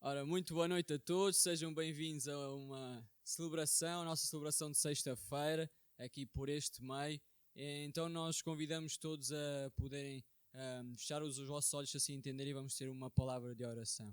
Ora, muito boa noite a todos, sejam bem-vindos a uma celebração, a nossa celebração de sexta-feira, aqui por este meio. Então nós convidamos todos a poderem fechar os vossos olhos, se assim entenderem, e vamos ter uma palavra de oração.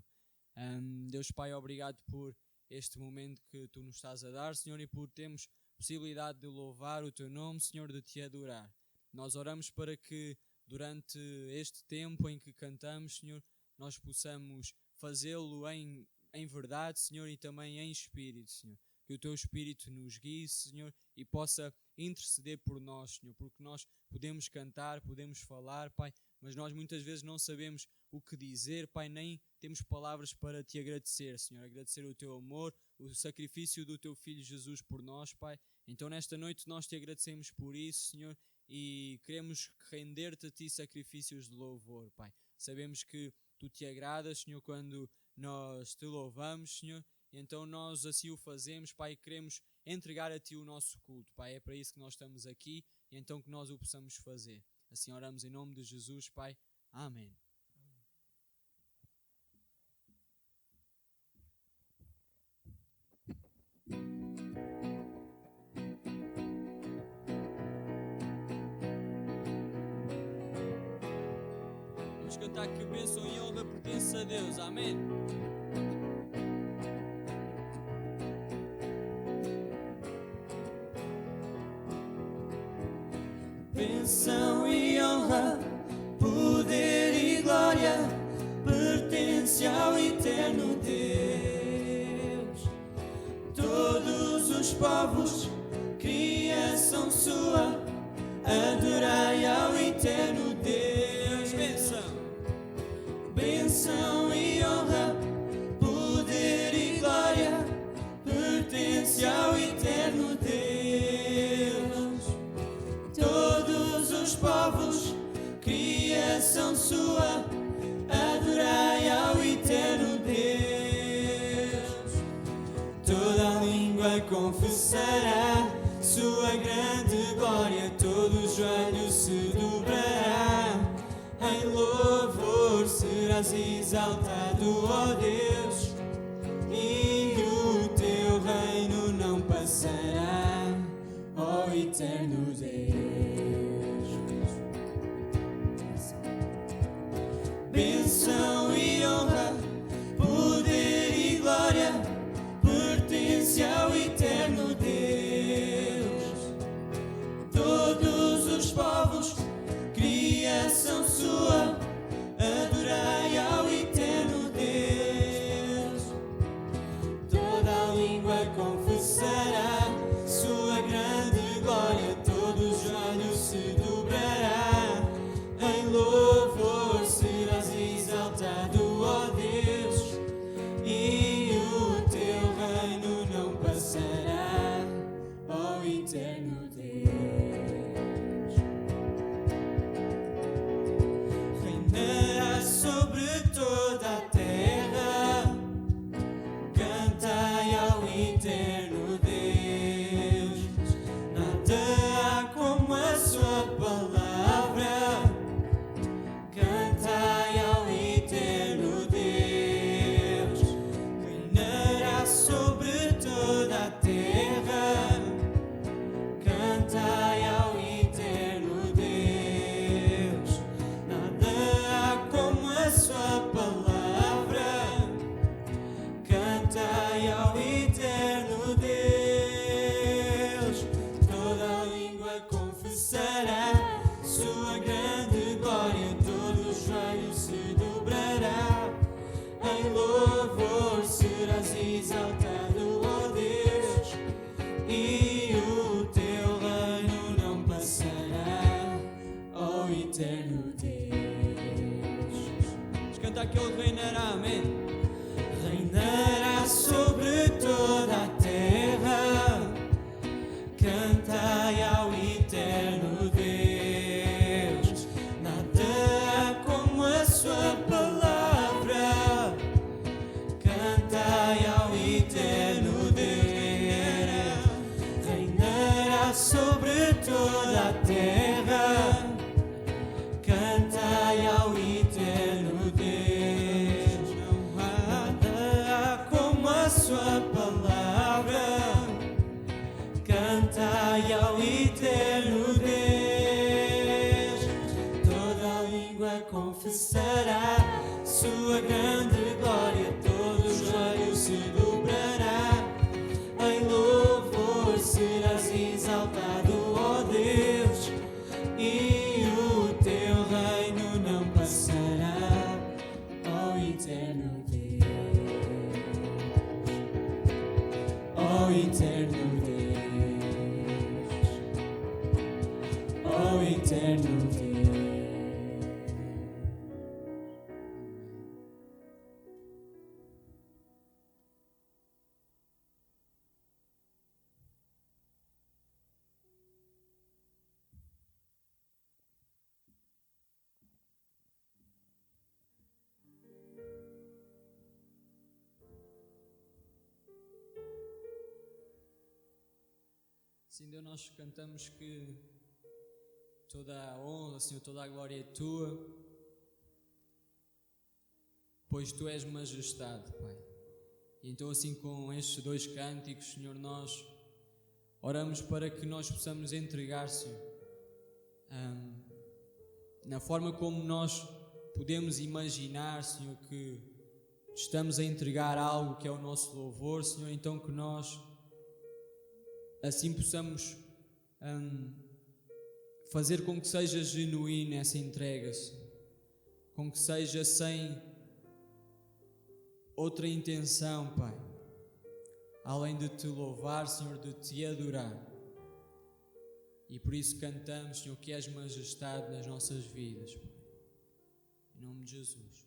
Deus Pai, obrigado por este momento que Tu nos estás a dar, Senhor, e por termos possibilidade de louvar o Teu nome, Senhor, de Te adorar. Nós oramos para que durante este tempo em que cantamos, Senhor, nós possamos fazê-lo em verdade, Senhor, e também em espírito, Senhor. Que o Teu Espírito nos guie, Senhor, e possa interceder por nós, Senhor, porque nós podemos cantar, podemos falar, Pai, mas nós muitas vezes não sabemos o que dizer, Pai, nem temos palavras para Te agradecer, Senhor, agradecer o Teu amor, o sacrifício do Teu Filho Jesus por nós, Pai. Então nesta noite nós Te agradecemos por isso, Senhor, e queremos render-te a Ti sacrifícios de louvor, Pai. Sabemos que Tu Te agradas, Senhor, quando nós Te louvamos, Senhor, e então nós assim o fazemos, Pai, e queremos entregar a Ti o nosso culto, Pai, é para isso que nós estamos aqui, e então que nós o possamos fazer. Assim oramos em nome de Jesus, Pai. Amém. Vamos cantar que bênção e honra pertence a Deus. Amém. Bênção e honra, poder e glória pertence ao eterno Deus. Todos os povos, criação sua, adorai ao eterno Deus. Bênção e honra, poder e glória pertence ao eterno Deus. Todos os povos, criação sua, adorai ao eterno Deus. Toda a língua confessará sua grande glória, todo joelho se dobrará. Em louvor serás exaltado, ó Deus, e o teu reino não passará, ó eterno Deus. Bênção e honra, poder e glória pertence ao eterno Deus. Todos os povos, criação sua, adorai ao eterno Deus. Toda a língua confessará sua grande glória, todo joelho se dobrará. Em louvor serás exaltado, ó eterno Deus, ó eterno Deus. Sim, Deus, nós cantamos que toda a honra, Senhor, toda a glória é Tua, pois Tu és majestade, Pai. E então assim com estes dois cânticos, Senhor, nós oramos para que nós possamos entregar, Senhor, na forma como nós podemos imaginar, Senhor, que estamos a entregar algo que é o nosso louvor, Senhor, então que nós assim possamos fazer com que seja genuína essa entrega, Senhor. Com que seja sem outra intenção, Pai, além de Te louvar, Senhor, de Te adorar. E por isso cantamos, Senhor, que és majestade nas nossas vidas, Pai. Em nome de Jesus.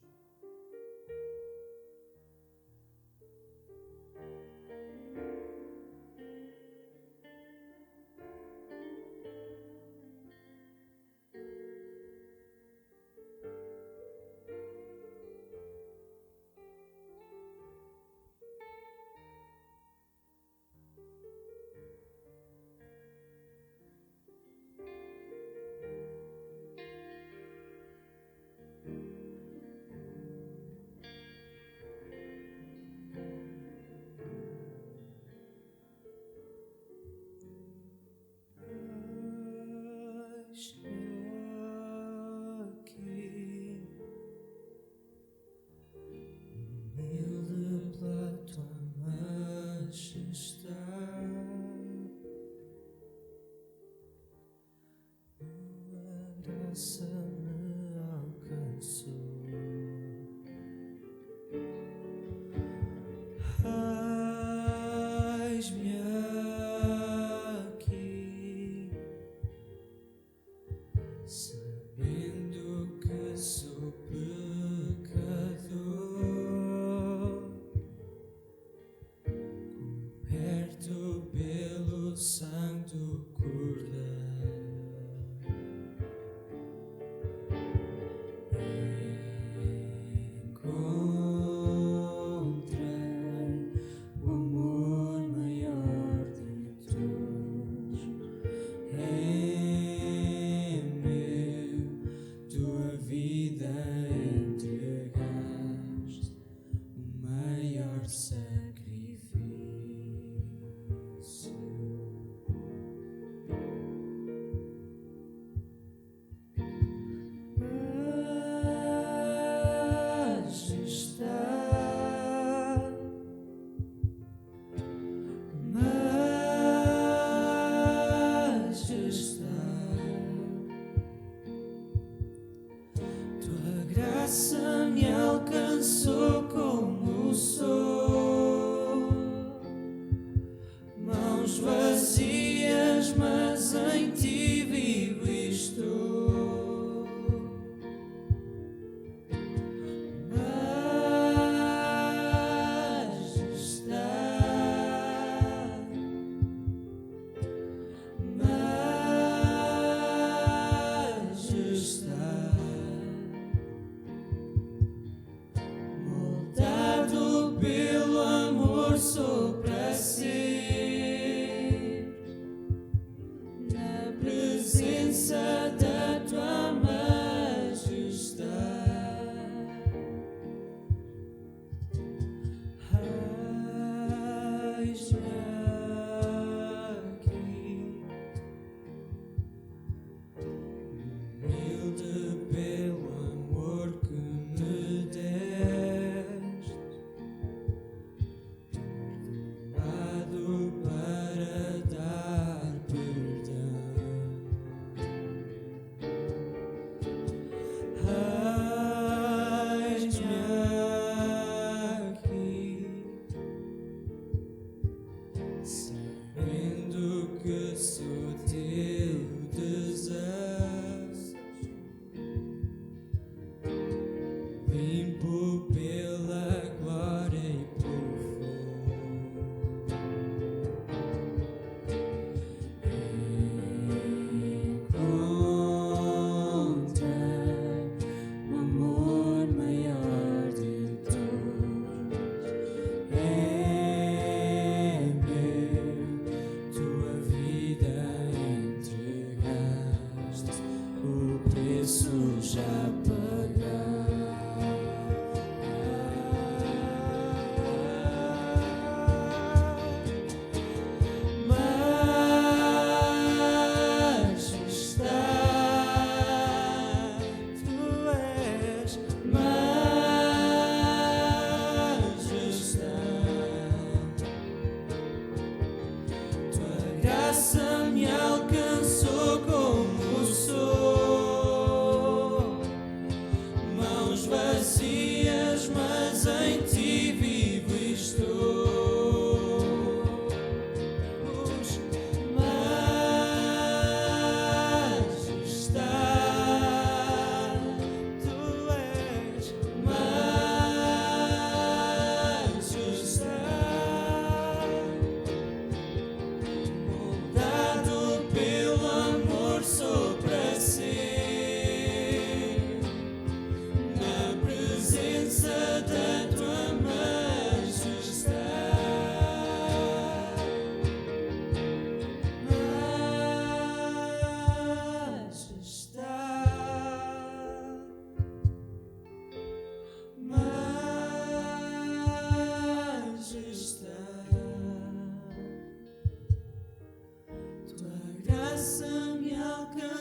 Graça me alcançou. Eis-me aqui, sabendo que sou pecador, coberto pelo sangue do Cordeiro. Graça me alcançou como sou. graça me alcançou como sou. Mãos vazias, mas em ti vivo estou.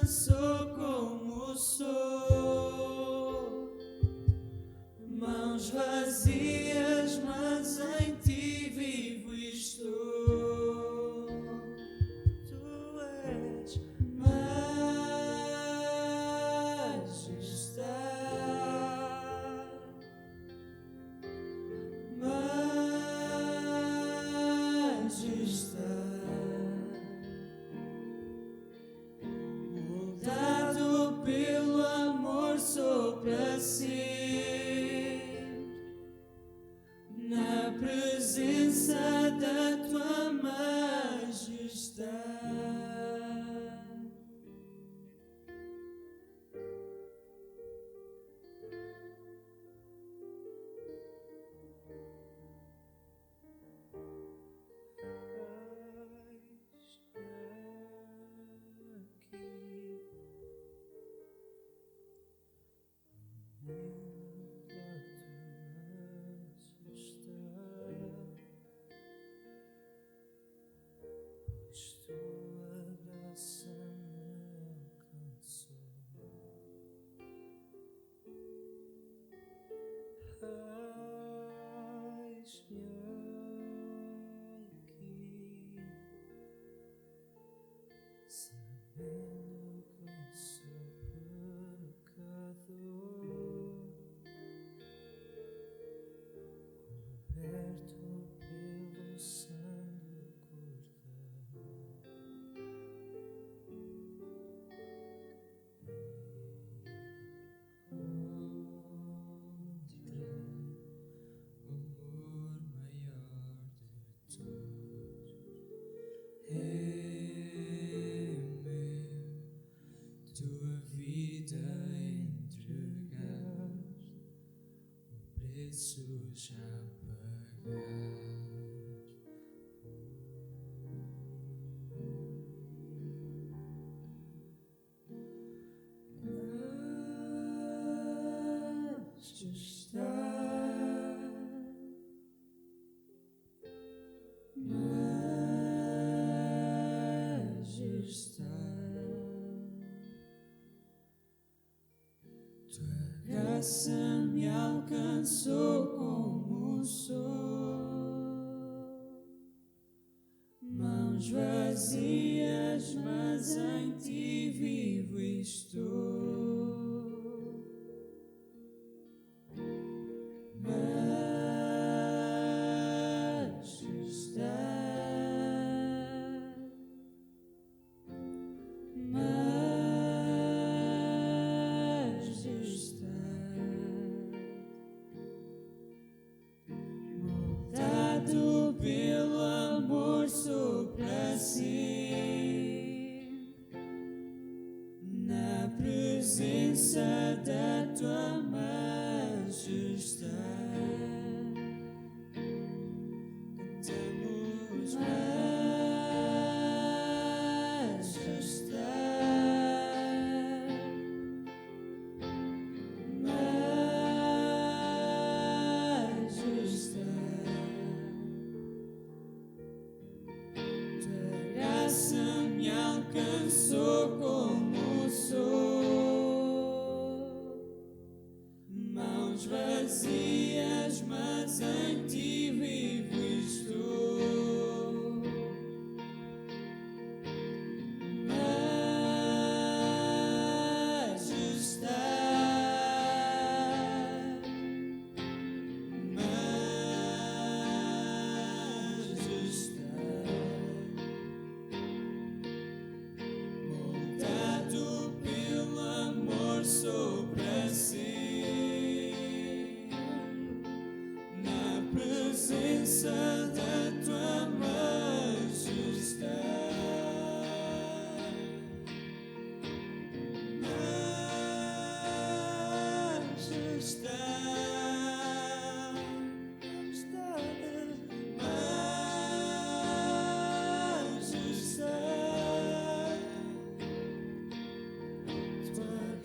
Sou como sou, mãos vazias, mas em ti vivo estou. Tu és majestade, majestade. Pelo amor sou para sempre, na presença da tua majestade. Sabendo que sou pecador, coberto pelo sangue preço já graça me alcançou como sou, mãos vazias, mas em ti vivo estou. Pelo amor sou para sempre, na presença da tua majestade. Cantamos me alcançou como sou, mãos vazias, mas em ti vivo estou. presença da tua majestade.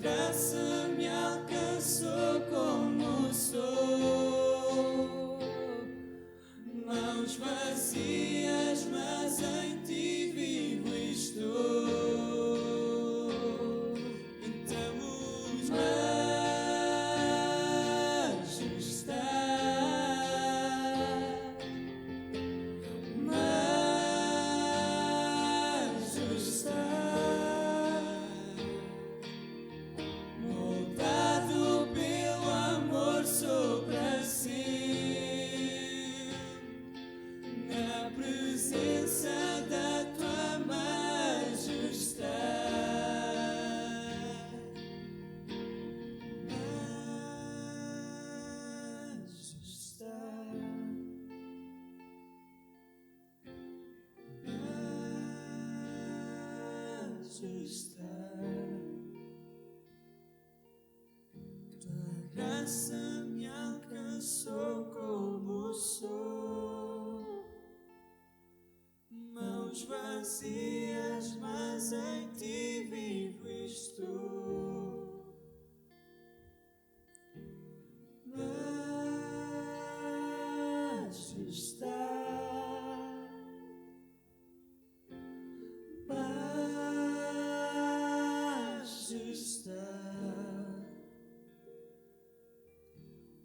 Graça me alcançou como sou, mãos vazias, mas em ti vivo estou. Cantamos moldado pelo amor, sou para sempre na presença da tua majestade. Tua graça me alcançou como sou, mãos vazias, mas em ti vivo estou.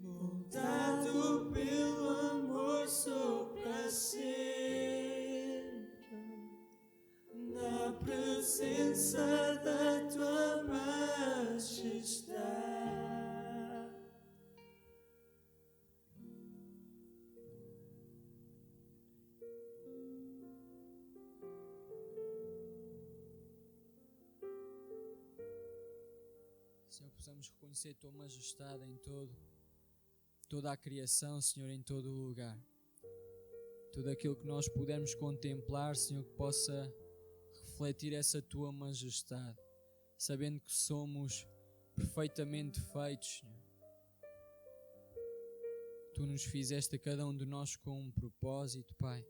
Moldado pelo amor, sou para sempre na presença da tua majestade. Senhor, possamos reconhecer a tua majestade em toda a criação, Senhor, em todo o lugar. Tudo aquilo que nós pudermos contemplar, Senhor, que possa refletir essa tua majestade, sabendo que somos perfeitamente feitos, Senhor. Tu nos fizeste a cada um de nós com um propósito, Pai.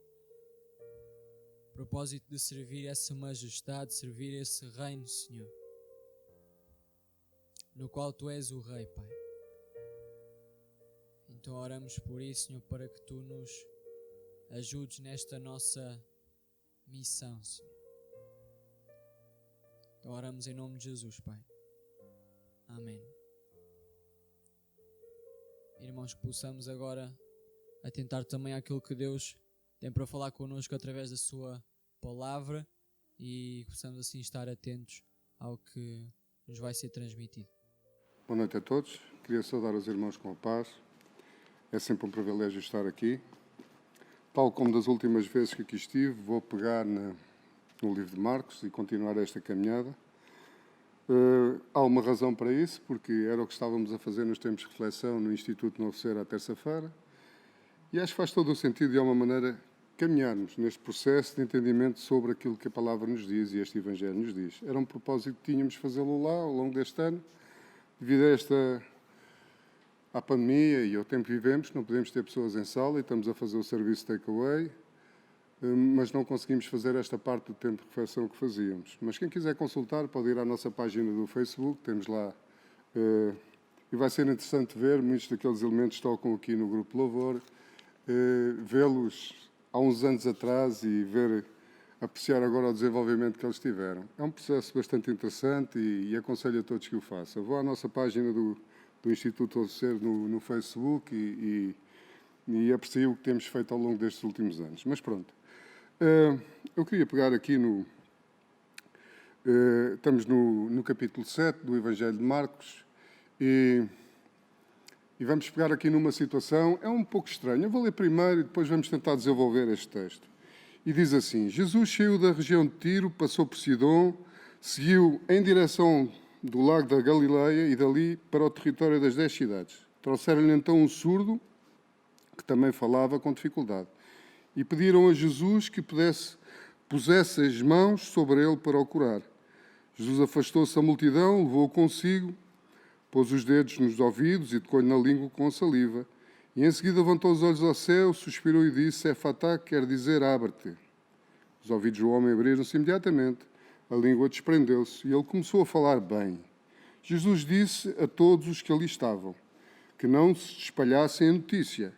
Propósito de servir essa majestade, servir esse reino, Senhor, no qual Tu és o Rei, Pai. Então oramos por isso, Senhor, para que Tu nos ajudes nesta nossa missão, Senhor. Então oramos em nome de Jesus, Pai. Amém. Irmãos, que possamos agora atentar também àquilo que Deus tem para falar connosco através da Sua palavra e possamos assim estar atentos ao que nos vai ser transmitido. Boa noite a todos. Queria saudar os irmãos com a paz. É sempre um privilégio estar aqui. Tal como das últimas vezes que aqui estive, vou pegar no livro de Marcos e continuar esta caminhada. Há uma razão para isso, porque era o que estávamos a fazer nos tempos de reflexão no Instituto Novo Ser à terça-feira. E acho que faz todo o sentido, de alguma maneira, caminharmos neste processo de entendimento sobre aquilo que a palavra nos diz e este Evangelho nos diz. Era um propósito que tínhamos de fazê-lo lá ao longo deste ano, devido à pandemia e ao tempo que vivemos, não podemos ter pessoas em sala e estamos a fazer o serviço takeaway, mas não conseguimos fazer esta parte do tempo de reflexão que fazíamos. Mas quem quiser consultar pode ir à nossa página do Facebook, temos lá, e vai ser interessante ver, muitos daqueles elementos tocam aqui no Grupo Louvor, vê-los há uns anos atrás e apreciar agora o desenvolvimento que eles tiveram. É um processo bastante interessante e aconselho a todos que o façam. Vou à nossa página do Instituto Novo Ser no Facebook e aprecio o que temos feito ao longo destes últimos anos. Mas pronto, eu queria pegar aqui estamos no capítulo 7 do Evangelho de Marcos e vamos pegar aqui numa situação, é um pouco estranha. Eu vou ler primeiro e depois vamos tentar desenvolver este texto. E diz assim: Jesus saiu da região de Tiro, passou por Sidom, seguiu em direção do lago da Galileia e dali para o território das 10 cidades. Trouxeram-lhe então um surdo que também falava com dificuldade. E pediram a Jesus que pusesse as mãos sobre ele para o curar. Jesus afastou-se da multidão, levou-o consigo, pôs os dedos nos ouvidos e tocou-lhe na língua com saliva. E em seguida levantou os olhos ao céu, suspirou e disse: Efatá, quer dizer, abre-te. Os ouvidos do homem abriram-se imediatamente, a língua desprendeu-se e ele começou a falar bem. Jesus disse a todos os que ali estavam que não se espalhassem a notícia.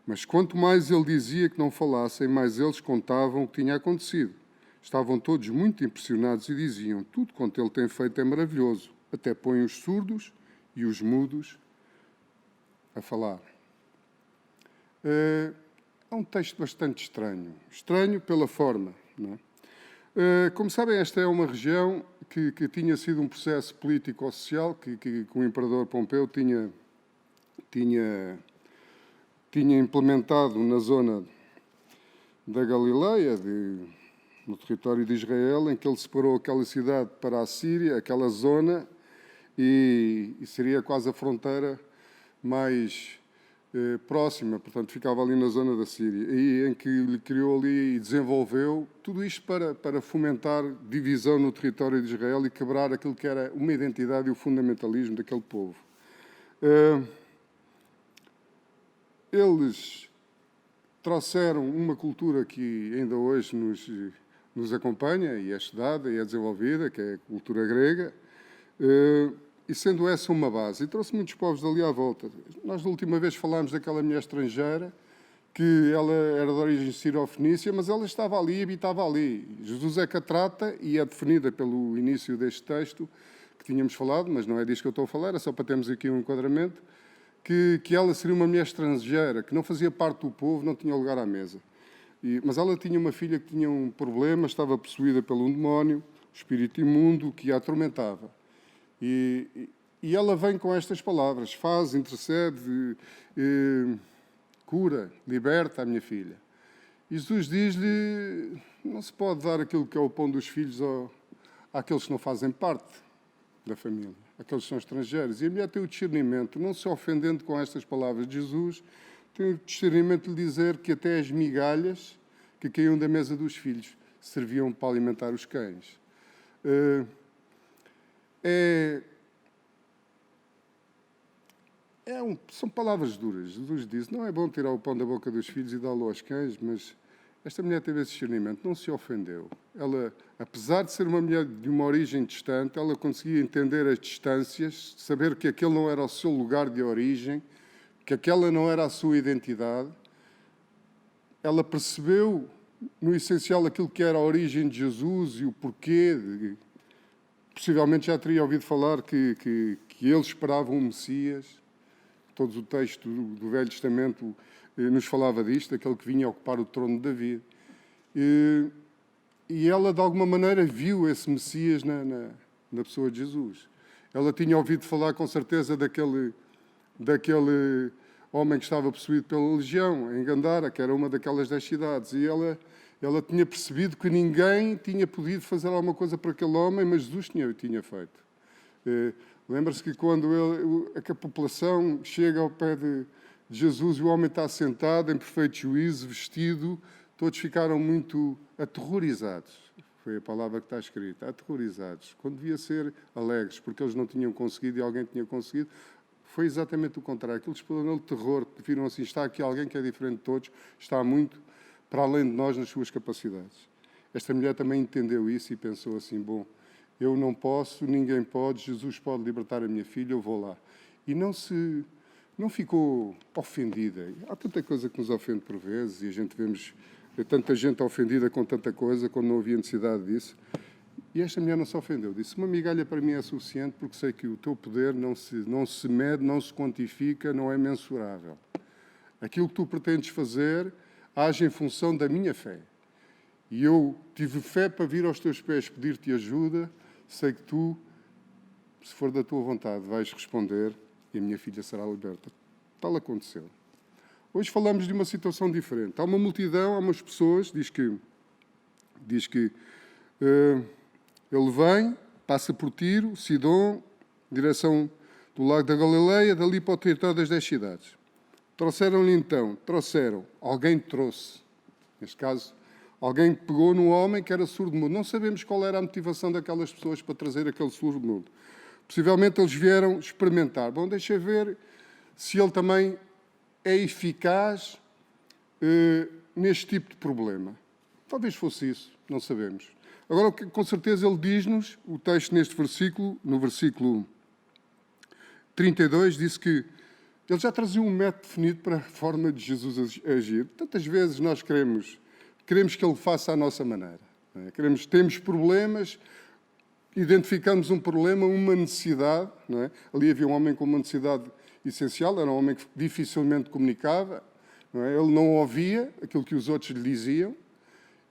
Mas quanto mais ele dizia que não falassem, mais eles contavam o que tinha acontecido. Estavam todos muito impressionados e diziam: tudo quanto ele tem feito é maravilhoso. Até põe os surdos e os mudos a falar. É um texto bastante estranho. Estranho pela forma, não é? Como sabem, esta é uma região que tinha sido um processo político-social que o imperador Pompeu tinha implementado na zona da Galileia, no território de Israel, em que ele separou aquela cidade para a Síria, aquela zona, e seria quase a fronteira mais próxima, portanto ficava ali na zona da Síria, e em que lhe criou ali e desenvolveu tudo isto para fomentar divisão no território de Israel e quebrar aquilo que era uma identidade e o fundamentalismo daquele povo. Eles trouxeram uma cultura que ainda hoje nos acompanha e é estudada e é desenvolvida, que é a cultura grega, e sendo essa uma base, e trouxe muitos povos dali à volta. Nós, da última vez, falámos daquela mulher estrangeira, que ela era de origem sírio-fenícia, mas ela estava ali e habitava ali. Jesus é que a trata e é definida pelo início deste texto, que tínhamos falado, mas não é disso que eu estou a falar, é só para termos aqui um enquadramento, que ela seria uma mulher estrangeira, que não fazia parte do povo, não tinha lugar à mesa. Mas ela tinha uma filha que tinha um problema, estava possuída por um demónio, espírito imundo, que a atormentava. E ela vem com estas palavras: faz, intercede, cura, liberta a minha filha. E Jesus diz-lhe: não se pode dar aquilo que é o pão dos filhos àqueles que não fazem parte da família, aqueles que são estrangeiros. E a mulher tem o discernimento, não se ofendendo com estas palavras de Jesus, tem o discernimento de lhe dizer que até as migalhas que caíam da mesa dos filhos serviam para alimentar os cães. São palavras duras. Jesus diz: não é bom tirar o pão da boca dos filhos e dá-lo aos cães, mas esta mulher teve esse discernimento, não se ofendeu. Ela, apesar de ser uma mulher de uma origem distante, ela conseguia entender as distâncias, saber que aquele não era o seu lugar de origem, que aquela não era a sua identidade. Ela percebeu, no essencial, aquilo que era a origem de Jesus e o porquê. Possivelmente já teria ouvido falar que eles esperavam um Messias. Todo o texto do Velho Testamento nos falava disto, aquele que vinha ocupar o trono de Davi. E ela, de alguma maneira, viu esse Messias na pessoa de Jesus. Ela tinha ouvido falar, com certeza, daquele homem que estava possuído pela legião, em Gandara, que era uma daquelas 10 cidades. E ela tinha percebido que ninguém tinha podido fazer alguma coisa para aquele homem, mas Jesus tinha feito. Lembra-se que quando a população chega ao pé de Jesus e o homem está sentado, em perfeito juízo, vestido, todos ficaram muito aterrorizados. Foi a palavra que está escrita, aterrorizados. Quando devia ser alegres, porque eles não tinham conseguido e alguém tinha conseguido. Foi exatamente o contrário. Aquilo explodiu de terror, que viram assim: está aqui alguém que é diferente de todos, está muito para além de nós nas suas capacidades. Esta mulher também entendeu isso e pensou assim: bom, eu não posso, ninguém pode, Jesus pode libertar a minha filha, eu vou lá. E não ficou ofendida. Há tanta coisa que nos ofende por vezes e a gente vemos tanta gente ofendida com tanta coisa quando não havia necessidade disso. E esta mulher não se ofendeu. Disse: uma migalha para mim é suficiente, porque sei que o teu poder não se mede, não se quantifica, não é mensurável. Aquilo que tu pretendes fazer age em função da minha fé. E eu tive fé para vir aos teus pés pedir-te ajuda. Sei que tu, se for da tua vontade, vais responder e a minha filha será liberta. Tal aconteceu. Hoje falamos de uma situação diferente. Há uma multidão, há umas pessoas, diz que ele vem, passa por Tiro, Sidom, direção do Lago da Galileia, dali para o território das 10 cidades. Trouxeram. Alguém trouxe. Neste caso, alguém pegou no homem que era surdo-mudo. Não sabemos qual era a motivação daquelas pessoas para trazer aquele surdo-mudo. Possivelmente eles vieram experimentar. Bom, deixa ver se ele também é eficaz neste tipo de problema. Talvez fosse isso, não sabemos. Agora, com certeza, ele diz-nos, o texto neste versículo, no versículo 32, disse que ele já trazia um método definido para a forma de Jesus agir. Tantas vezes nós queremos que ele faça à nossa maneira. Não é? Temos problemas, identificamos um problema, uma necessidade. Não é? Ali havia um homem com uma necessidade essencial, era um homem que dificilmente comunicava, não é? Ele não ouvia aquilo que os outros lhe diziam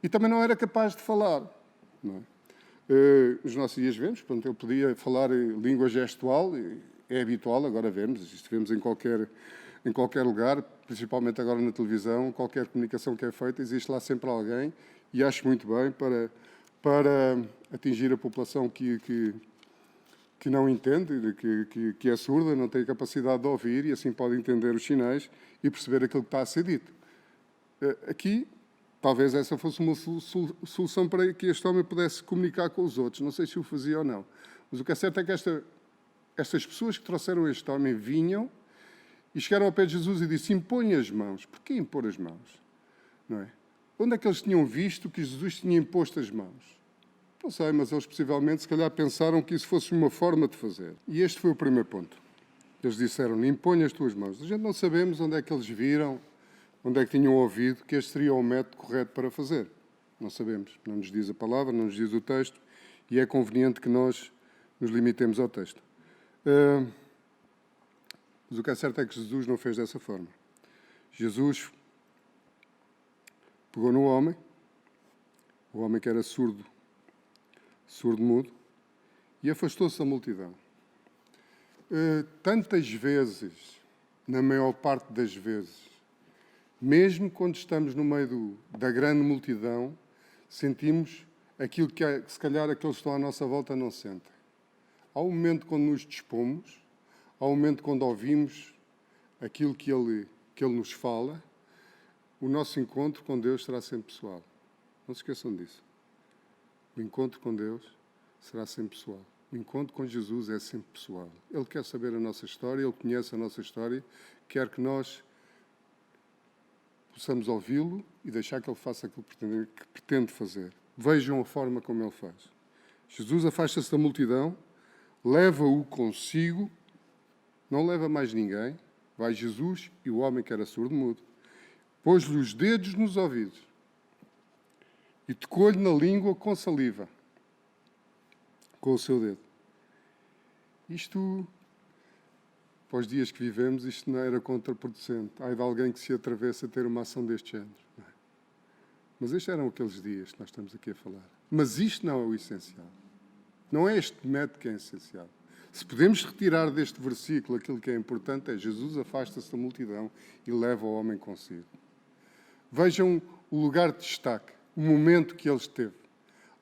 e também não era capaz de falar. Não é? Nos nossos dias vemos, portanto, ele podia falar língua gestual, é habitual agora vermos, isto vemos em qualquer lugar, principalmente agora na televisão, qualquer comunicação que é feita, existe lá sempre alguém, e acho muito bem para atingir a população que não entende, que é surda, não tem capacidade de ouvir e assim pode entender os sinais e perceber aquilo que está a ser dito. Aqui, talvez essa fosse uma solução para que este homem pudesse comunicar com os outros. Não sei se o fazia ou não. Mas o que é certo é que estas pessoas que trouxeram este homem vinham e chegaram ao pé de Jesus e disseram: impõe as mãos. Porquê impor as mãos? Não é? Onde é que eles tinham visto que Jesus tinha imposto as mãos? Não sei, mas eles possivelmente, se calhar, pensaram que isso fosse uma forma de fazer. E este foi o primeiro ponto. Eles disseram: impõe as tuas mãos. A gente não sabemos onde é que eles viram, onde é que tinham ouvido que este seria o método correto para fazer. Não sabemos. Não nos diz a palavra, não nos diz o texto, e é conveniente que nós nos limitemos ao texto. Mas o que é certo é que Jesus não fez dessa forma. Jesus pegou no homem, o homem que era surdo-mudo, e afastou-se da multidão. Tantas vezes, na maior parte das vezes, mesmo quando estamos no meio da grande multidão, sentimos aquilo que se calhar aqueles que estão à nossa volta não sentem. Há um momento quando nos dispomos, há um momento quando ouvimos aquilo que Ele nos fala, o nosso encontro com Deus será sempre pessoal. Não se esqueçam disso. O encontro com Deus será sempre pessoal. O encontro com Jesus é sempre pessoal. Ele quer saber a nossa história, Ele conhece a nossa história, quer que nós possamos ouvi-lo e deixar que Ele faça aquilo que pretende fazer. Vejam a forma como Ele faz. Jesus afasta-se da multidão, leva-o consigo, não leva mais ninguém, vai Jesus e o homem que era surdo-mudo, pôs-lhe os dedos nos ouvidos e tocou-lhe na língua com saliva, com o seu dedo. Isto, para os dias que vivemos, isto não era contraproducente. Ai de alguém que se atravessa a ter uma ação deste género. Não é? Mas estes eram aqueles dias que nós estamos aqui a falar. Mas isto não é o essencial. Não é este método que é essencial. Se podemos retirar deste versículo aquilo que é importante, é Jesus afasta-se da multidão e leva o homem consigo. Vejam o lugar de destaque, o momento que ele esteve.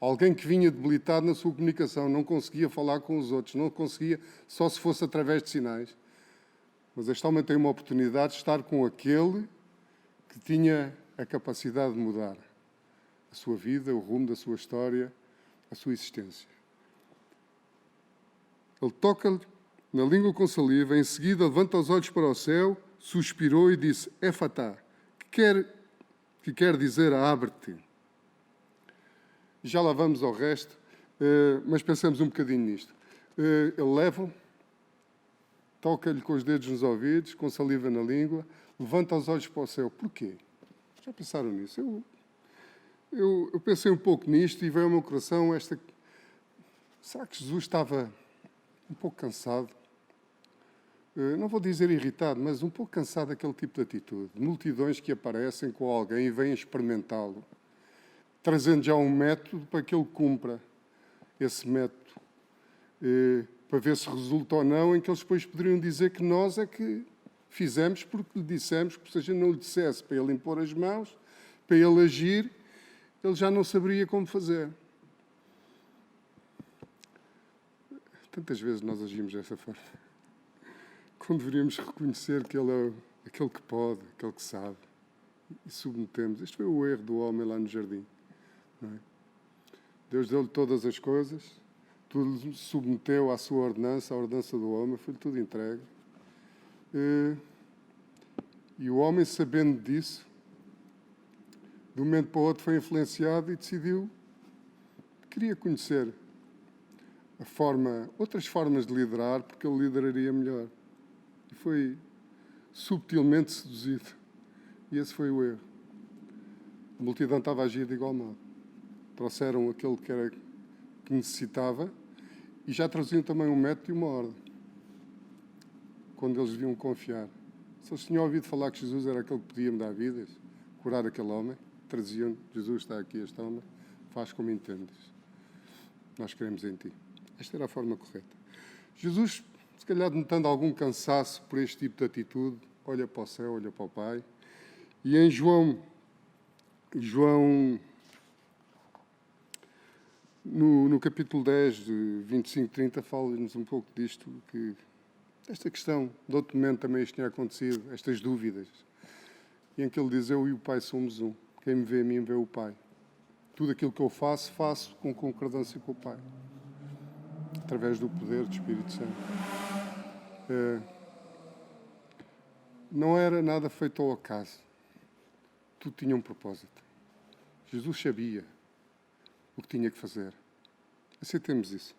Alguém que vinha debilitado na sua comunicação, não conseguia falar com os outros, não conseguia, só se fosse através de sinais. Mas este homem tem uma oportunidade de estar com aquele que tinha a capacidade de mudar a sua vida, o rumo da sua história, a sua existência. Ele toca-lhe na língua com saliva, em seguida levanta os olhos para o céu, suspirou e disse: Éfatá, que quer dizer abre-te. Já lá vamos ao resto, mas pensamos um bocadinho nisto. Ele leva-o, toca-lhe com os dedos nos ouvidos, com saliva na língua, levanta os olhos para o céu. Porquê? Já pensaram nisso? Eu pensei um pouco nisto e veio ao meu coração esta... Será que Jesus estava um pouco cansado? Não vou dizer irritado, mas um pouco cansado daquele tipo de atitude. Multidões que aparecem com alguém e vêm experimentá-lo, trazendo já um método para que ele cumpra esse método, para ver se resulta ou não, em que eles depois poderiam dizer que nós é que fizemos porque lhe dissemos, que se a gente não lhe dissesse para ele impor as mãos, para ele agir, ele já não saberia como fazer. Tantas vezes nós agimos dessa forma. Quando deveríamos reconhecer que ele é aquele que pode, aquele que sabe, e submetemos. Este foi o erro do homem lá no jardim. Não é? Deus deu-lhe todas as coisas, tudo submeteu à sua ordenança, à ordenança do homem, foi-lhe tudo entregue. E o homem, sabendo disso, de um momento para o outro foi influenciado e decidiu que queria conhecer outras formas de liderar, porque ele lideraria melhor. E foi subtilmente seduzido. E esse foi o erro. A multidão estava a agir de igual modo. Trouxeram aquele que necessitava e já traziam também um método e uma ordem. Quando eles deviam confiar. Se eles tinham ouvido falar que Jesus era aquele que podia mudar vidas, curar aquele homem, traziam, Jesus está aqui, este homem, faz como entendes. Nós queremos em ti. Esta era a forma correta. Jesus, se calhar notando algum cansaço por este tipo de atitude, olha para o céu, olha para o Pai. E em João no capítulo 10, de 25-30, fala-nos um pouco disto, esta questão, de outro momento também isto tinha acontecido, estas dúvidas, e em que ele diz, eu e o Pai somos um, quem me vê a mim vê o Pai. Tudo aquilo que eu faço com concordância com o Pai, através do poder do Espírito Santo. Não era nada feito ao acaso, tudo tinha um propósito. Jesus sabia o que tinha que fazer. Aceitemos isso.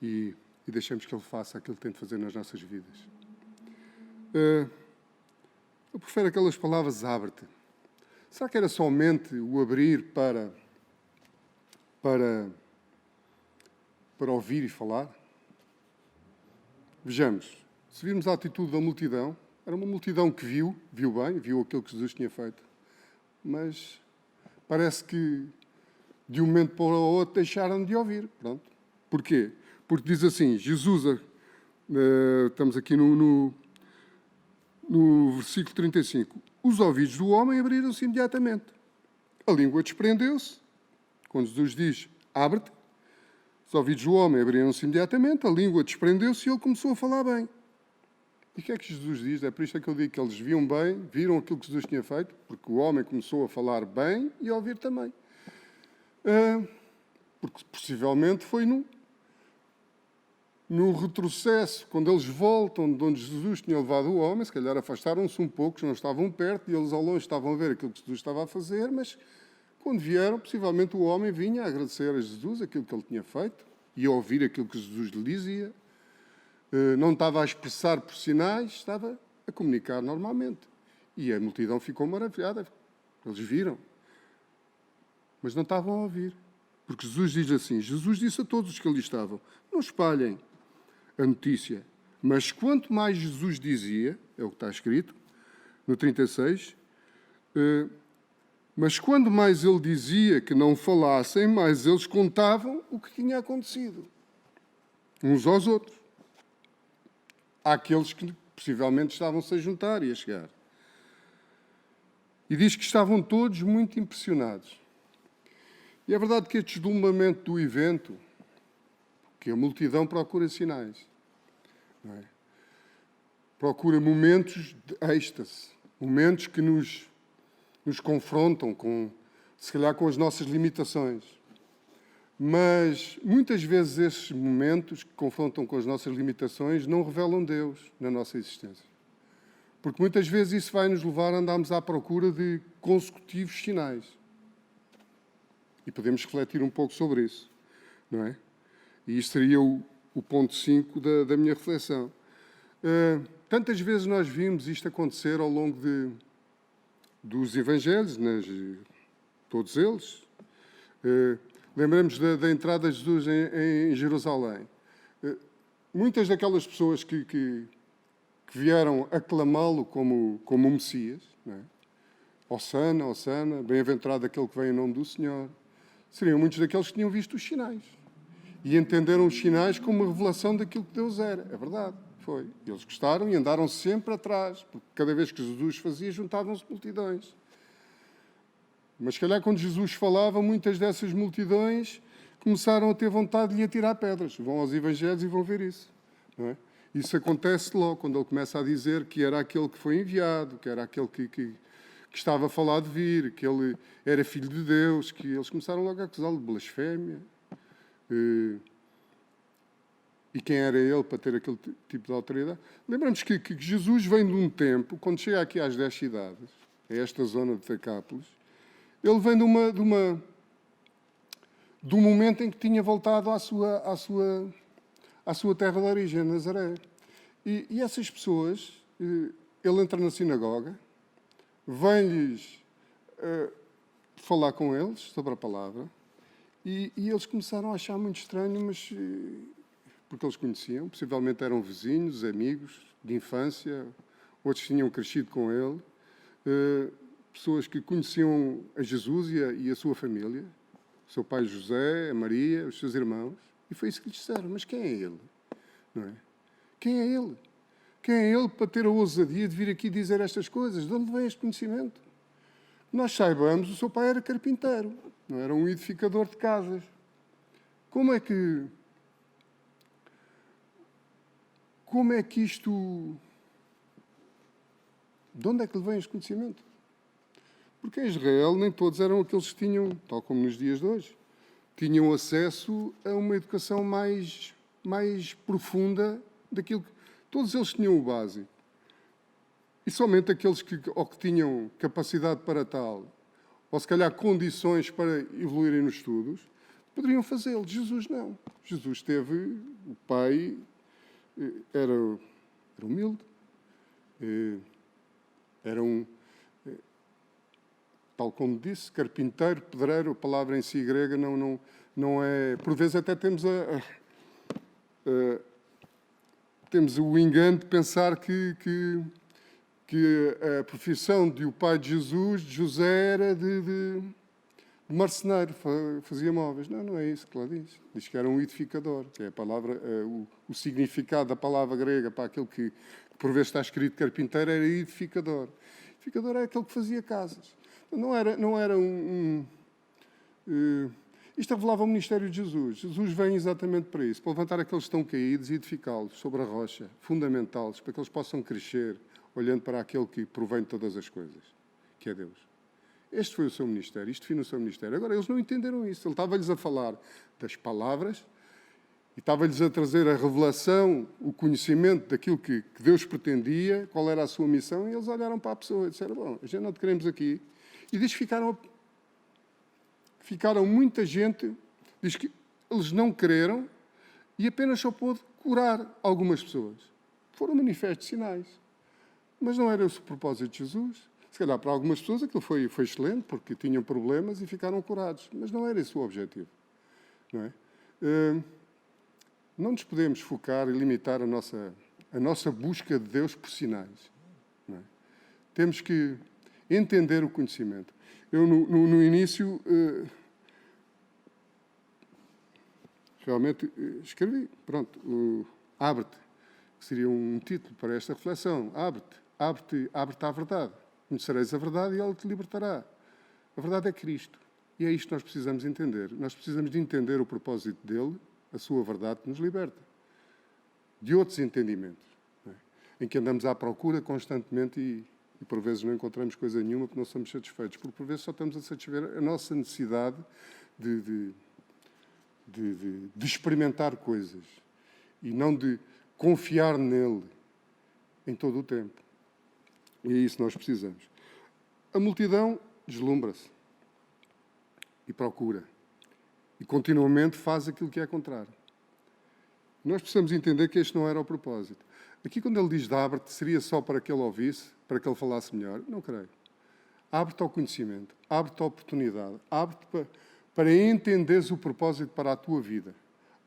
E deixemos que Ele faça aquilo que tem de fazer nas nossas vidas. Eu prefiro aquelas palavras, abre-te. Será que era somente o abrir para ouvir e falar? Vejamos, se virmos a atitude da multidão, era uma multidão que viu bem, viu aquilo que Jesus tinha feito, mas parece que de um momento para o outro deixaram de ouvir. Pronto. Porquê? Porque diz assim, Jesus, estamos aqui no versículo 35, os ouvidos do homem abriram-se imediatamente. A língua desprendeu-se. Quando Jesus diz, abre-te, os ouvidos do homem abriram-se imediatamente, a língua desprendeu-se e ele começou a falar bem. E o que é que Jesus diz? É por isto que eu digo que eles viam bem, viram aquilo que Jesus tinha feito, porque o homem começou a falar bem e a ouvir também. Porque possivelmente foi no retrocesso, quando eles voltam de onde Jesus tinha levado o homem, se calhar afastaram-se um pouco, não estavam perto, e eles ao longe estavam a ver aquilo que Jesus estava a fazer, mas quando vieram, possivelmente o homem vinha a agradecer a Jesus aquilo que ele tinha feito e a ouvir aquilo que Jesus lhe dizia. Não estava a expressar por sinais, estava a comunicar normalmente. E a multidão ficou maravilhada. Eles viram. Mas não estavam a ouvir. Porque Jesus diz assim, Jesus disse a todos os que ali estavam, não espalhem a notícia. Mas quanto mais Jesus dizia, é o que está escrito, no 36, mas quando mais ele dizia que não falassem, mais eles contavam o que tinha acontecido. Uns aos outros. Há aqueles que possivelmente estavam-se a juntar e a chegar. E diz que estavam todos muito impressionados. E é verdade que este deslumbramento do evento, que a multidão procura sinais, não é? Procura momentos de êxtase, momentos que nos confrontam, se calhar com as nossas limitações. Mas, muitas vezes, esses momentos que confrontam com as nossas limitações não revelam Deus na nossa existência. Porque muitas vezes isso vai nos levar a andarmos à procura de consecutivos sinais. E podemos refletir um pouco sobre isso, não é? E isto seria o ponto 5 da minha reflexão. Tantas vezes nós vimos isto acontecer ao longo dos Evangelhos, todos eles. Lembramos da entrada de Jesus em Jerusalém. Muitas daquelas pessoas que vieram aclamá-lo como o Messias, não é? Hosanna, Hosanna, bem-aventurado aquele que vem em nome do Senhor, seriam muitos daqueles que tinham visto os sinais e entenderam os sinais como uma revelação daquilo que Deus era. É verdade, foi. Eles gostaram e andaram sempre atrás, porque cada vez que Jesus fazia, juntavam-se multidões. Mas, se calhar, quando Jesus falava, muitas dessas multidões começaram a ter vontade de lhe atirar pedras. Vão aos Evangelhos e vão ver isso. Não é? Isso acontece logo, quando ele começa a dizer que era aquele que foi enviado, que era aquele que estava a falar de vir, que ele era filho de Deus, que eles começaram logo a acusá-lo de blasfémia. E quem era ele para ter aquele tipo de autoridade? Lembramos que Jesus vem de um tempo, quando chega aqui às 10 cidades, a esta zona de Decápolis, ele vem de um momento em que tinha voltado à sua terra de origem, Nazaré. E essas pessoas, ele entra na sinagoga, vem-lhes falar com eles sobre a palavra, e eles começaram a achar muito estranho, mas porque eles conheciam, possivelmente eram vizinhos, amigos de infância, outros tinham crescido com ele, pessoas que conheciam a Jesus e a sua família, o seu pai José, a Maria, os seus irmãos, e foi isso que lhes disseram. Mas quem é ele? Não é? Quem é ele? Quem é ele para ter a ousadia de vir aqui dizer estas coisas? De onde vem este conhecimento? Nós saibamos, o seu pai era carpinteiro, não era um edificador de casas. Como é que isto... De onde é que lhe vem este conhecimento? Porque em Israel nem todos eram aqueles que tinham, tal como nos dias de hoje, tinham acesso a uma educação mais profunda daquilo que... Todos eles tinham o básico. E somente aqueles que tinham capacidade para tal, ou se calhar condições para evoluírem nos estudos, poderiam fazê-lo. Jesus não. Jesus teve... O pai era humilde. Era tal como disse, carpinteiro, pedreiro, a palavra em si grega não é... Por vezes até temos temos o engano de pensar que a profissão de o pai de Jesus, de José, era de marceneiro, fazia móveis. Não é isso que lá diz. Diz que era um edificador, que é a palavra, o significado da palavra grega para aquele que por vezes está escrito carpinteiro, era edificador. Edificador é aquele que fazia casas. Não era isto revelava o ministério de Jesus. Jesus vem exatamente para isso, para levantar aqueles que estão caídos e edificá-los sobre a rocha, fundamentá-los, para que eles possam crescer, olhando para aquele que provém de todas as coisas, que é Deus. Este foi o seu ministério, isto define o seu ministério. Agora, eles não entenderam isso. Ele estava-lhes a falar das palavras e estava-lhes a trazer a revelação, o conhecimento daquilo que Deus pretendia, qual era a sua missão, e eles olharam para a pessoa e disseram, bom, a gente não te queremos aqui. E diz que ficaram muita gente, diz que eles não quereram e apenas só pôde curar algumas pessoas. Foram manifestos sinais. Mas não era esse o propósito de Jesus. Se calhar para algumas pessoas aquilo foi excelente, porque tinham problemas e ficaram curados. Mas não era esse o objetivo. Não é? Não nos podemos focar e limitar a nossa busca de Deus por sinais. Não é? Temos que entender o conhecimento. Eu, no início, realmente escrevi, pronto, abre-te, que seria um título para esta reflexão. Abre-te à verdade. Conhecereis a verdade e ela te libertará. A verdade é Cristo. E é isto que nós precisamos entender. Nós precisamos de entender o propósito dele, a sua verdade que nos liberta. De outros entendimentos, não é? Em que andamos à procura constantemente e por vezes não encontramos coisa nenhuma porque não somos satisfeitos. Porque por vezes só estamos a satisfazer a nossa necessidade de experimentar coisas e não de confiar nele em todo o tempo. E é isso que nós precisamos. A multidão deslumbra-se e procura. E continuamente faz aquilo que é contrário. Nós precisamos entender que este não era o propósito. Aqui, quando ele diz de abre-te, seria só para que ele ouvisse, para que ele falasse melhor? Não creio. Abre-te ao conhecimento, abre-te à oportunidade, abre-te para entenderes o propósito para a tua vida.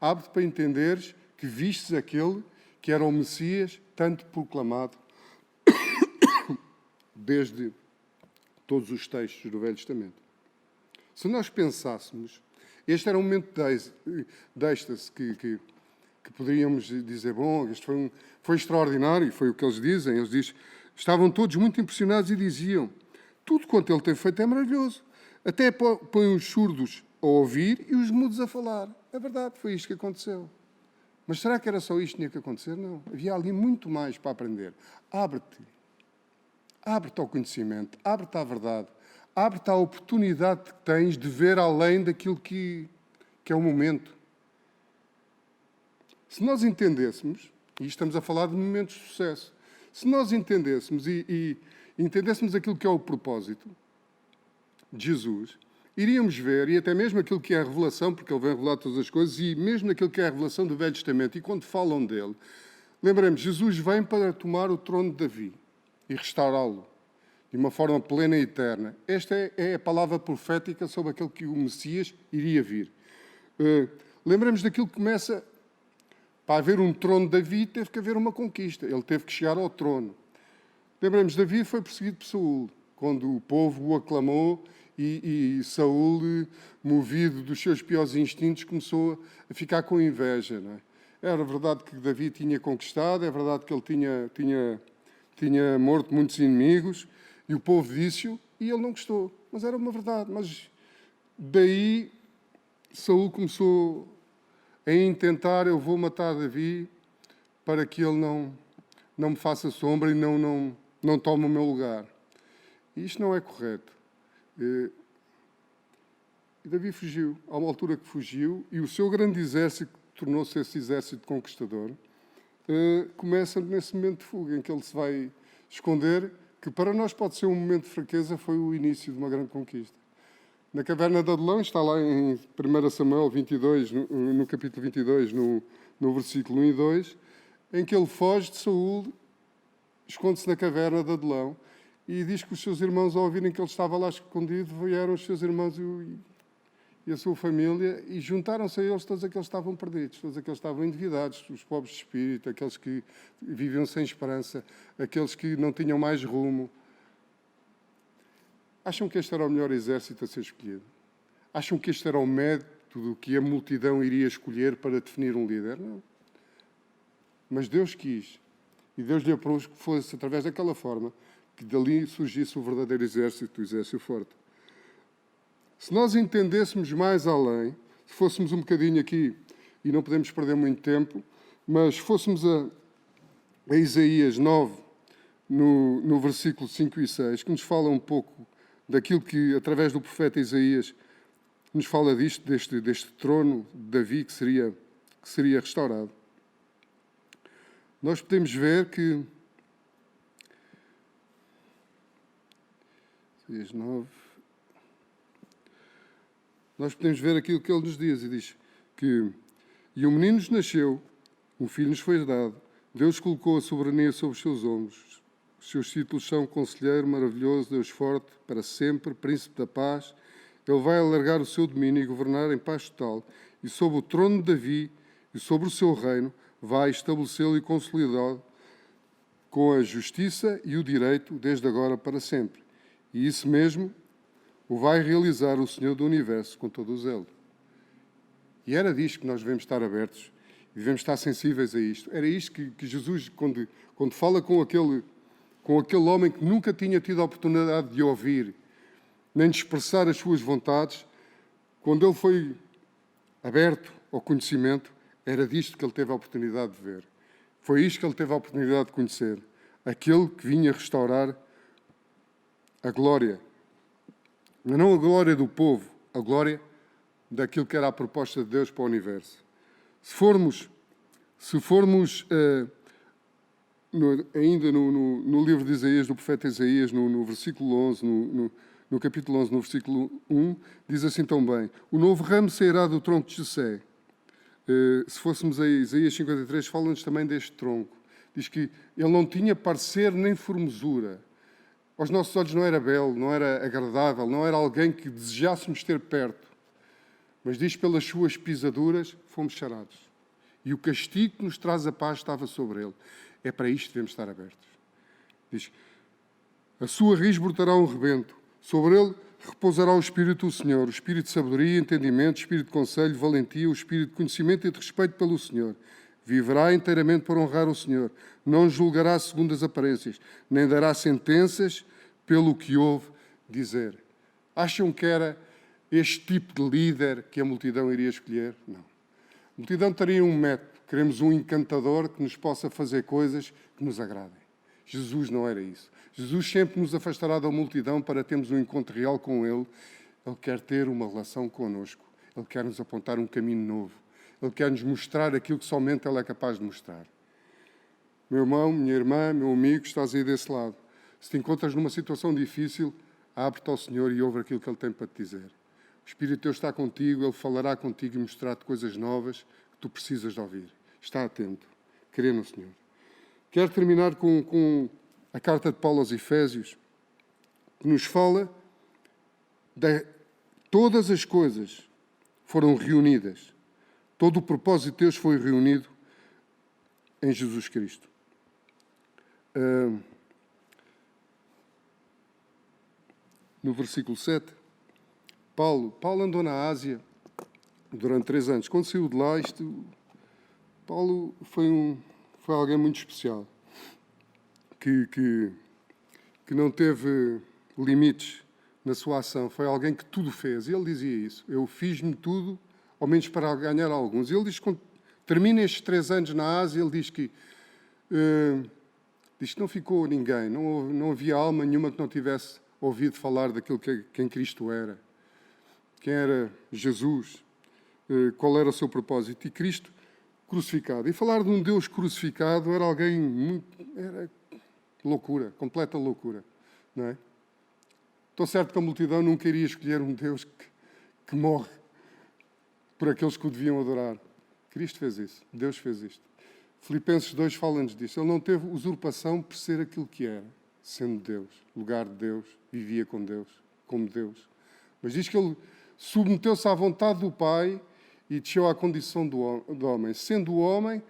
Abre-te para entenderes que vistes aquele que era o Messias, tanto proclamado desde todos os textos do Velho Testamento. Se nós pensássemos, este era um momento de êxtase que poderíamos dizer, bom, isto foi extraordinário, e foi o que eles dizem. Eles dizem, estavam todos muito impressionados e diziam, tudo quanto ele tem feito é maravilhoso. Até põe os surdos a ouvir e os mudos a falar. É verdade, foi isto que aconteceu. Mas será que era só isto que tinha que acontecer? Não. Havia ali muito mais para aprender. Abre-te. Abre-te ao conhecimento. Abre-te à verdade. Abre-te à oportunidade que tens de ver além daquilo que é o momento. Se nós entendêssemos, e estamos a falar de momentos de sucesso, se nós entendêssemos e entendêssemos aquilo que é o propósito de Jesus, iríamos ver, e até mesmo aquilo que é a revelação, porque ele vem revelar todas as coisas, e mesmo aquilo que é a revelação do Velho Testamento, e quando falam dele, lembremos, Jesus vem para tomar o trono de Davi e restaurá-lo de uma forma plena e eterna. Esta é a palavra profética sobre aquele que o Messias iria vir. Lembremos daquilo que começa. Para haver um trono de Davi, teve que haver uma conquista. Ele teve que chegar ao trono. Lembremos, Davi foi perseguido por Saúl, quando o povo o aclamou e Saúl, movido dos seus piores instintos, começou a ficar com inveja. Não é? Era verdade que Davi tinha conquistado, é verdade que ele tinha morto muitos inimigos, e o povo disse-o, e ele não gostou. Mas era uma verdade. Mas daí Saúl começou a intentar, eu vou matar Davi para que ele não me faça sombra e não tome o meu lugar. E isto não é correto. E Davi fugiu. Há uma altura que fugiu e o seu grande exército, que tornou-se esse exército conquistador, começa nesse momento de fuga, em que ele se vai esconder, que para nós pode ser um momento de fraqueza, foi o início de uma grande conquista. Na caverna de Adulão, está lá em 1 Samuel 22, no capítulo 22, no versículo 1 e 2, em que ele foge de Saúl, esconde-se na caverna de Adulão, e diz que os seus irmãos, ao ouvirem que ele estava lá escondido, vieram os seus irmãos e a sua família, e juntaram-se a eles todos aqueles que estavam perdidos, todos aqueles que estavam endividados, os pobres de espírito, aqueles que viviam sem esperança, aqueles que não tinham mais rumo. Acham que este era o melhor exército a ser escolhido? Acham que este era o método que a multidão iria escolher para definir um líder? Não. Mas Deus quis, e Deus lhe aprovou que fosse através daquela forma que dali surgisse o verdadeiro exército, o exército forte. Se nós entendêssemos mais além, se fôssemos um bocadinho aqui, e não podemos perder muito tempo, mas fôssemos a Isaías 9, no versículo 5 e 6, que nos fala um pouco daquilo que, através do profeta Isaías, nos fala deste trono de Davi que seria restaurado. Nós podemos ver que... Isaías 9... Nós podemos ver aquilo que ele nos diz, e diz que... E um menino nos nasceu, um filho nos foi dado, Deus colocou a soberania sobre os seus ombros. Os seus títulos são Conselheiro, Maravilhoso, Deus Forte, para sempre, Príncipe da Paz. Ele vai alargar o seu domínio e governar em paz total. E sobre o trono de Davi e sobre o seu reino vai estabelecê-lo e consolidá-lo com a justiça e o direito desde agora para sempre. E isso mesmo o vai realizar o Senhor do Universo com todo o zelo. E era disto que nós devemos estar abertos e devemos estar sensíveis a isto. Era isto que Jesus, quando fala com aquele homem que nunca tinha tido a oportunidade de ouvir, nem de expressar as suas vontades, quando ele foi aberto ao conhecimento, era disto que ele teve a oportunidade de ver. Foi isto que ele teve a oportunidade de conhecer. Aquele que vinha restaurar a glória. Mas não a glória do povo, a glória daquilo que era a proposta de Deus para o universo. Se formos ainda no livro de Isaías, do profeta Isaías, no versículo 11, no capítulo 11, no versículo 1, diz assim também: o novo ramo sairá do tronco de Jessé. Se fôssemos a Isaías 53, fala-nos também deste tronco. Diz que ele não tinha parecer nem formosura. Aos nossos olhos não era belo, não era agradável, não era alguém que desejássemos ter perto. Mas diz, pelas suas pisaduras fomos sarados. E o castigo que nos traz a paz estava sobre ele. É para isto que devemos estar abertos. Diz, a sua raiz brotará um rebento. Sobre ele repousará o Espírito do Senhor, o Espírito de sabedoria, entendimento, o Espírito de conselho, valentia, o Espírito de conhecimento e de respeito pelo Senhor. Viverá inteiramente para honrar o Senhor. Não julgará segundo as aparências, nem dará sentenças pelo que ouve dizer. Acham que era este tipo de líder que a multidão iria escolher? Não. A multidão teria um método, Queremos um encantador que nos possa fazer coisas que nos agradem. Jesus não era isso. Jesus sempre nos afastará da multidão para termos um encontro real com Ele. Ele quer ter uma relação connosco. Ele quer nos apontar um caminho novo. Ele quer nos mostrar aquilo que somente Ele é capaz de mostrar. Meu irmão, minha irmã, meu amigo, estás aí desse lado. Se te encontras numa situação difícil, abre-te ao Senhor e ouve aquilo que Ele tem para te dizer. O Espírito de Deus está contigo, Ele falará contigo e mostrar-te coisas novas que tu precisas de ouvir. Está atento. Crê no Senhor. Quero terminar com a carta de Paulo aos Efésios, que nos fala de todas as coisas foram reunidas. Todo o propósito de Deus foi reunido em Jesus Cristo. No versículo 7, Paulo andou na Ásia durante 3 anos. Quando saiu de lá, Paulo foi alguém muito especial, que não teve limites na sua ação. Foi alguém que tudo fez. E ele dizia isso. Eu fiz-me tudo, ao menos para ganhar alguns. E ele diz que quando termina estes 3 anos na Ásia, ele diz que não ficou ninguém. Não havia alma nenhuma que não tivesse ouvido falar daquilo quem Cristo era. Quem era Jesus. Qual era o seu propósito. E Cristo crucificado. E falar de um Deus crucificado era era loucura, completa loucura, não é? Estou certo que a multidão nunca iria escolher um Deus que morre por aqueles que o deviam adorar. Cristo fez isso, Deus fez isto. Filipenses 2 fala-nos disso. Ele não teve usurpação por ser aquilo que era, sendo Deus, lugar de Deus, vivia com Deus, como Deus. Mas diz que ele submeteu-se à vontade do Pai e desceu à condição do homem. Sendo o homem,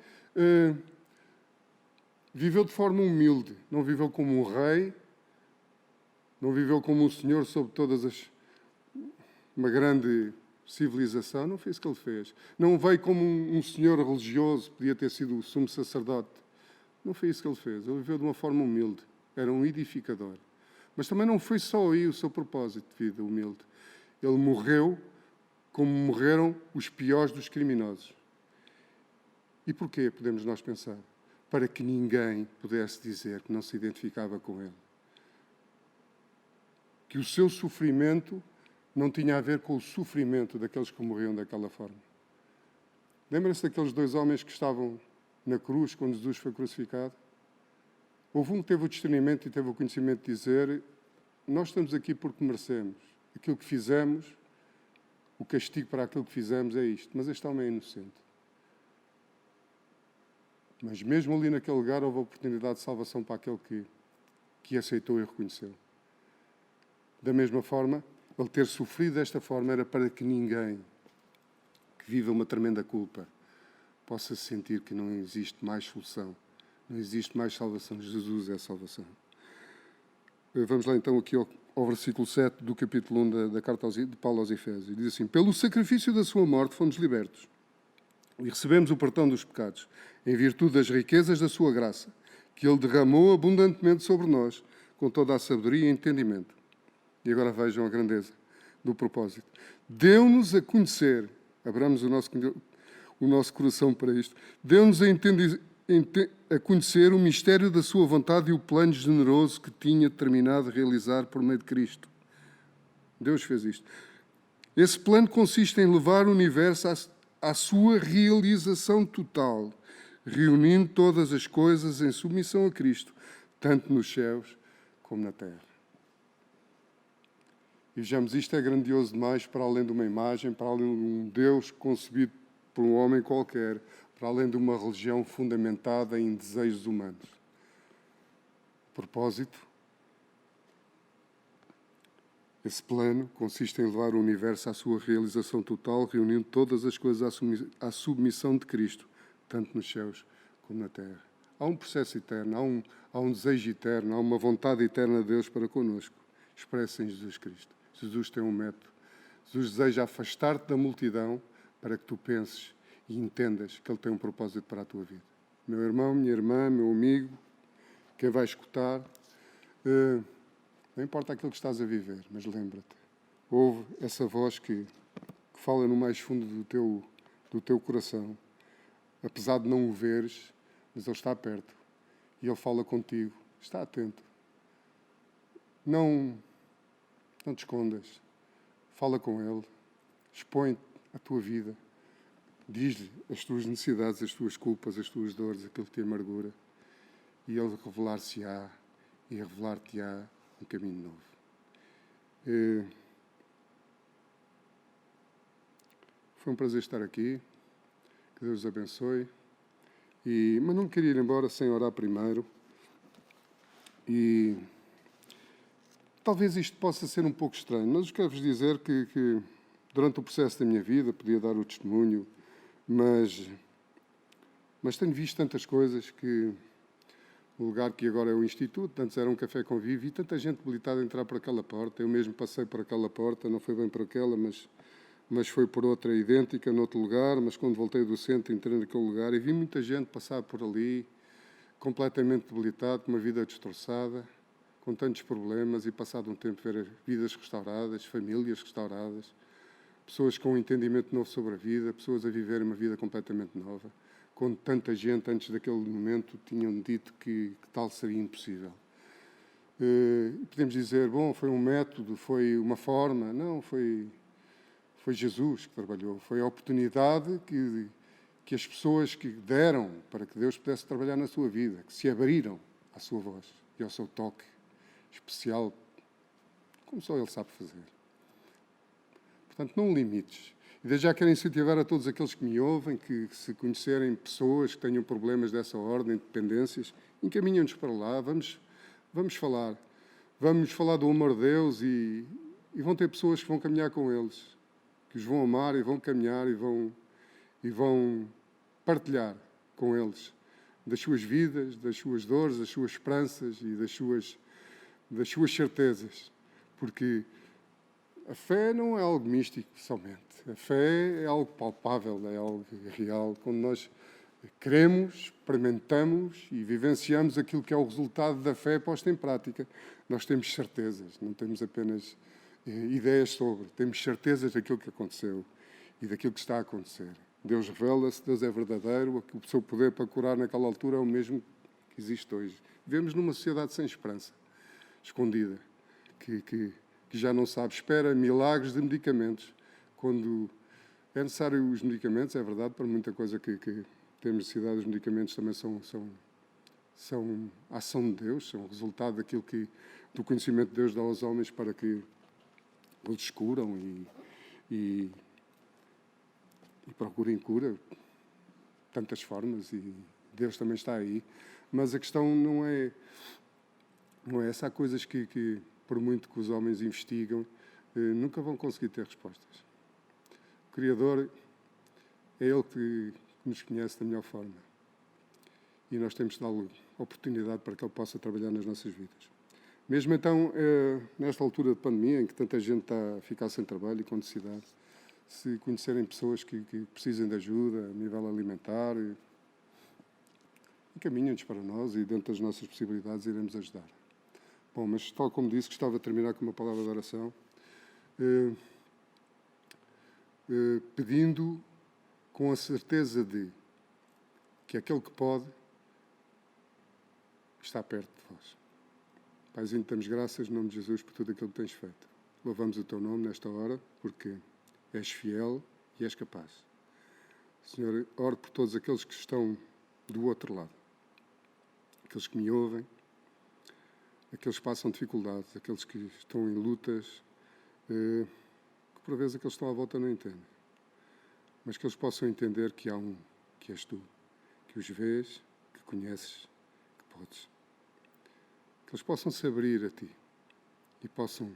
viveu de forma humilde. Não viveu como um rei, não viveu como um senhor sobre uma grande civilização. Não fez o que ele fez. Não veio como um senhor religioso, podia ter sido o sumo sacerdote. Não foi isso que ele fez. Ele viveu de uma forma humilde. Era um edificador. Mas também não foi só aí o seu propósito de vida humilde. Ele morreu como morreram os piores dos criminosos. E porquê, podemos nós pensar? Para que ninguém pudesse dizer que não se identificava com ele. Que o seu sofrimento não tinha a ver com o sofrimento daqueles que morriam daquela forma. Lembra-se daqueles 2 homens que estavam na cruz quando Jesus foi crucificado? Houve um que teve o discernimento e teve o conhecimento de dizer: nós estamos aqui porque merecemos. Aquilo que fizemos, o castigo para aquilo que fizemos é isto. Mas este homem é inocente. Mas mesmo ali naquele lugar houve a oportunidade de salvação para aquele que aceitou e reconheceu. Da mesma forma, ele ter sofrido desta forma era para que ninguém que viva uma tremenda culpa possa sentir que não existe mais solução, não existe mais salvação. Jesus é a salvação. Vamos lá então aqui ao versículo 7 do capítulo 1 da carta de Paulo aos Efésios. Diz assim: pelo sacrifício da sua morte fomos libertos e recebemos o perdão dos pecados, em virtude das riquezas da sua graça, que Ele derramou abundantemente sobre nós, com toda a sabedoria e entendimento. E agora vejam a grandeza do propósito. Deu-nos a conhecer, abramos o nosso coração para isto, deu-nos a conhecer o mistério da sua vontade e o plano generoso que tinha determinado realizar por meio de Cristo. Deus fez isto. Esse plano consiste em levar o universo à sua realização total, reunindo todas as coisas em submissão a Cristo, tanto nos céus como na terra. E vejamos, isto é grandioso demais, para além de uma imagem, para além de um Deus concebido por um homem qualquer, para além de uma religião fundamentada em desejos humanos. O propósito, esse plano, consiste em levar o universo à sua realização total, reunindo todas as coisas à submissão de Cristo, tanto nos céus como na terra. Há um processo eterno, há um desejo eterno, há uma vontade eterna de Deus para connosco, expressa em Jesus Cristo. Jesus tem um método. Jesus deseja afastar-te da multidão para que tu penses e entendas que Ele tem um propósito para a tua vida. Meu irmão, minha irmã, meu amigo, quem vai escutar, não importa aquilo que estás a viver, mas lembra-te, ouve essa voz que fala no mais fundo do teu coração. apesar de não o veres, mas Ele está perto. E Ele fala contigo. Está atento. Não te escondas. Fala com Ele. Expõe a tua vida. Diz-lhe as tuas necessidades, as tuas culpas, as tuas dores, aquilo que te amargura. E Ele revelar-se-á e revelar-te-á um caminho novo. Foi um prazer estar aqui. Que Deus os abençoe. Mas não queria ir embora sem orar primeiro. E talvez isto possa ser um pouco estranho, mas quero-vos dizer que durante o processo da minha vida podia dar o testemunho, mas tenho visto tantas coisas que o lugar que agora é o Instituto, antes era um café convívio, e tanta gente habilitada a entrar por aquela porta. Eu mesmo passei por aquela porta, não foi bem por aquela, mas foi por outra idêntica, noutro lugar, mas quando voltei do centro entrei naquele lugar e vi muita gente passar por ali, completamente debilitado, com uma vida destroçada, com tantos problemas, e passado um tempo ver vidas restauradas, famílias restauradas, pessoas com um entendimento novo sobre a vida, pessoas a viverem uma vida completamente nova, quando tanta gente antes daquele momento tinham dito que tal seria impossível. Podemos dizer, bom, foi um método, foi uma forma. Não, foi Jesus que trabalhou, foi a oportunidade que as pessoas que deram para que Deus pudesse trabalhar na sua vida, que se abriram à sua voz e ao seu toque especial, como só Ele sabe fazer. Portanto, não limites. E desde já quero incentivar a todos aqueles que me ouvem, que se conhecerem pessoas que tenham problemas dessa ordem, dependências, encaminham-nos para lá, vamos falar. Vamos falar do amor de Deus e vão ter pessoas que vão caminhar com eles, que os vão amar e vão caminhar e vão partilhar com eles das suas vidas, das suas dores, das suas esperanças e das suas certezas. Porque a fé não é algo místico somente. A fé é algo palpável, é algo real. Quando nós queremos, experimentamos e vivenciamos aquilo que é o resultado da fé posta em prática, nós temos certezas, não temos apenas ideias sobre, temos certezas daquilo que aconteceu e daquilo que está a acontecer. Deus revela-se, Deus é verdadeiro, o seu poder para curar naquela altura é o mesmo que existe hoje. Vivemos numa sociedade sem esperança, escondida, que já não sabe, espera milagres de medicamentos. Quando é necessário os medicamentos, é verdade, para muita coisa que temos necessidade, os medicamentos também são a ação de Deus, são o resultado do conhecimento de Deus dá aos homens para que eles descuram e procurem cura de tantas formas, e Deus também está aí. Mas a questão não é essa. Há coisas que por muito que os homens investigam, nunca vão conseguir ter respostas. O Criador é Ele que nos conhece da melhor forma. E nós temos de dar-lhe oportunidade para que Ele possa trabalhar nas nossas vidas. Mesmo então, nesta altura de pandemia, em que tanta gente está a ficar sem trabalho e com necessidade, se conhecerem pessoas que precisem de ajuda a nível alimentar, encaminhem-nos para nós e, dentro das nossas possibilidades, iremos ajudar. Bom, mas tal como disse, gostava de terminar com uma palavra de oração, pedindo com a certeza de que aquele que pode está perto de vós. Paizinho, damos graças no nome de Jesus por tudo aquilo que tens feito. Louvamos o teu nome nesta hora, porque és fiel e és capaz. Senhor, oro por todos aqueles que estão do outro lado, aqueles que me ouvem, aqueles que passam dificuldades, aqueles que estão em lutas, que por vezes aqueles que estão à volta não entendem. Mas que eles possam entender que há um, que és tu, que os vês, que conheces, que podes. Que eles possam se abrir a ti e possam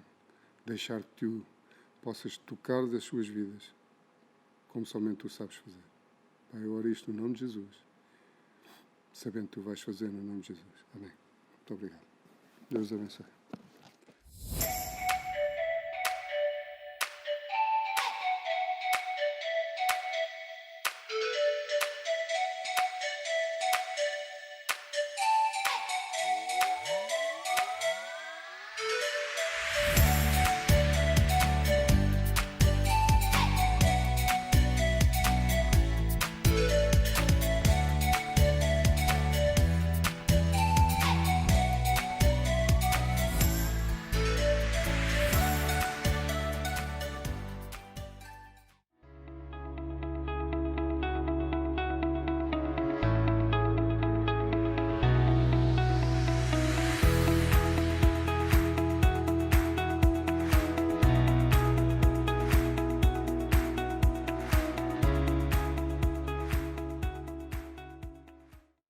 deixar que tu possas tocar das suas vidas, como somente tu sabes fazer. Pai, eu oro isto no nome de Jesus, sabendo que tu vais fazer no nome de Jesus. Amém. Muito obrigado. Deus abençoe.